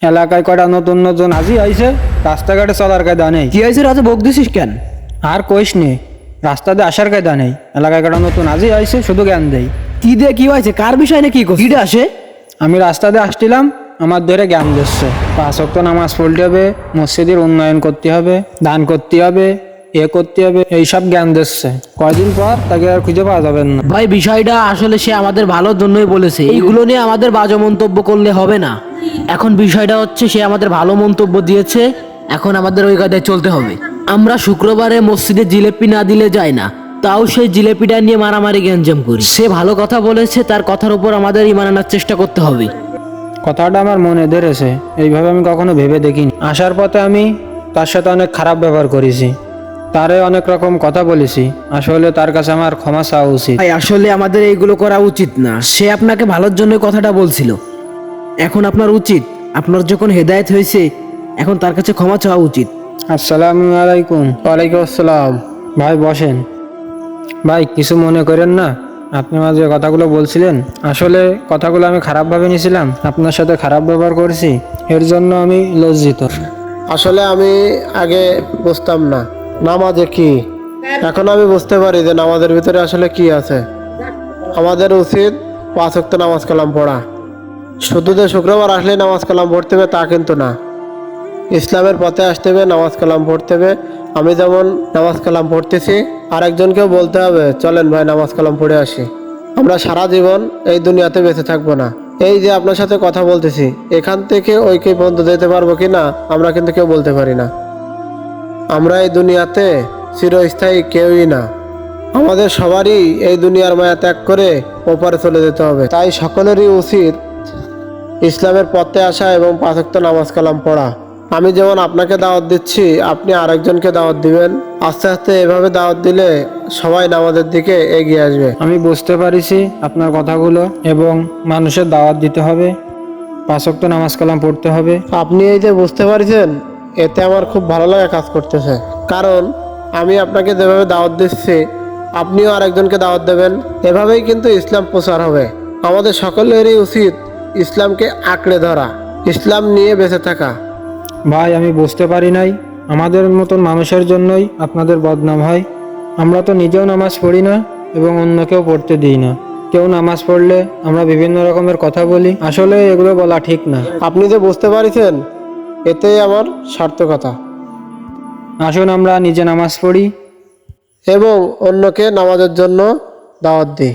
এলাকায় কয়টা নতুন নতুন হাজি আইছে, রাস্তাঘাটে চলার কায়দা নেই। কি হয়েছে রাজা, বক দিছিস কেন? আর কইস নে, রাস্তাতে আসার কায়দা নেই। এলাকায় কয়টা নতুন হাজি আইছে, শুধু জ্ঞান দেই। কি দিয়ে কি হয়েছে, কার বিষয় না কি করছিস? কিডা আসে? আমি রাস্তাতে আসছিলাম, আমার ধরে জ্ঞান দিচ্ছে 5 ওয়াক্ত নামাজ পড়তে হবে, মসজিদের উন্নয়ন করতে হবে, দান করতে হবে, করতে হবে, এইসব জ্ঞান দিচ্ছে। কয়দিন পর তাকে আর খুঁজে পাওয়া যাবে না। ভাই বিষয়টা আসলে সে আমাদের ভালোর জন্যই বলেছে, এইগুলো নিয়ে আমাদের বাজে মন্তব্য করলে হবে না। এখন বিষয়টা হচ্ছে সে আমাদের ভালো মন্তব্য দিয়েছে, এখন আমাদের ওই কায়দায় চলতে হবে। আমরা শুক্রবারে মসজিদে জিলেপি না দিলে যায় না, তাও সেই জিলেপিটা নিয়ে মারামারি গ্যাঞ্জাম করি। সে ভালো কথা বলেছে, তার কথার উপর আমাদের ইমান আনার চেষ্টা করতে হবে। কথাটা আমার মনে ধরেছে, এইভাবে আমি কখনো ভেবে দেখিনি। আসার পথে আমি তার সাথে অনেক খারাপ ব্যবহার করেছি, তারে অনেক রকম কথা বলেছি। আসলে তার কাছে আমার ক্ষমা চাওয়া উচিত। ভাই আসলে আমাদের এইগুলো করা উচিত না, সে আপনাকে ভালোর জন্য কথাটা বলছিল। এখন আপনার উচিত, আপনার যখন হেদায়েত হয়েছে, এখন তার কাছে ক্ষমা চাওয়া উচিত। আসসালামু আলাইকুম। ওয়ালাইকুম আসসালাম। ভাই বসেন। ভাই কিছু মনে করেন না, আপনি আমার যে কথাগুলো বলছিলেন, আসলে কথাগুলো আমি খারাপভাবে নিয়েছিলাম, আপনার সাথে খারাপ ব্যবহার করেছি, এর জন্য আমি লজ্জিত। আসলে আমি আগে বুঝতাম না নামাজে কি, এখন আমি বুঝতে পারি যে নামাজের ভিতরে আসলে কি আছে। আমাদের উচিত 5 ওয়াক্ত নামাজ কালাম পড়া। শুধু যে শুক্রবার আসলে নামাজ কালাম পড়তে হবে তা কিন্তু না, ইসলামের পথে আসতে হবে, নামাজ কালাম পড়তে হবে। আমি যেমন নামাজ কালাম পড়তেছি, আরেকজনকেও বলতে হবে চলেন ভাই নামাজ কালাম পড়ে আসি। আমরা সারা জীবন এই দুনিয়াতে বেঁচে থাকবো না। এই যে আপনার সাথে কথা বলতেছি, এখান থেকে ওইকে পর্যন্ত যেতে পারবো কি না আমরা কিন্তু কেউ বলতে পারি না। আমরা এই দুনিয়াতে চিরস্থায়ী কেউই না। আমাদের সবারই এই দুনিয়ার মায়া ত্যাগ করে ওপারে চলে যেতে হবে। তাই সকলেরই উচিত ইসলামের পথে আসা এবং 5 ওয়াক্ত নামাজ কালাম পড়া। আমি যেমন আপনাকে দাওয়াত দিচ্ছি, আপনি আরেকজনকে দাওয়াত দিবেন। আস্তে আস্তে এভাবে দাওয়াত দিলে সবাই নামাজের দিকে এগিয়ে আসবে। আমি বুঝতে পারিছি আপনার কথাগুলো, এবং মানুষের দাওয়াত দিতে হবে, 5 ওয়াক্ত নামাজ কালাম পড়তে হবে। আপনি এই যে বুঝতে পারছেন, এতে আমার খুব ভালো লাগা কাজ করতেছে। কারণ আমি আপনাকে যেভাবে দাওয়াত দিচ্ছি, আপনিও আরেকজনকে দাওয়াত দেবেন, এভাবেই কিন্তু ইসলাম প্রচার হবে। আমাদের সকলেরই উচিত ইসলামকে আঁকড়ে ধরা, ইসলাম নিয়ে বেঁচে থাকা। ভাই আমি বুঝতে পারি নাই, আমাদের মতন মানুষের জন্যই আপনাদের বদনাম হয়। আমরা তো নিজেও নামাজ পড়ি না এবং অন্যকেও পড়তে দিই না। কেউ নামাজ পড়লে আমরা বিভিন্ন রকমের কথা বলি, আসলে এগুলো বলা ঠিক না। আপনি যে বুঝতে পারছেন, এতেই আমার সার্থকতা। আসুন আমরা নিজে নামাজ পড়ি এবং অন্যকে নামাজের জন্য দাওয়াত দিই।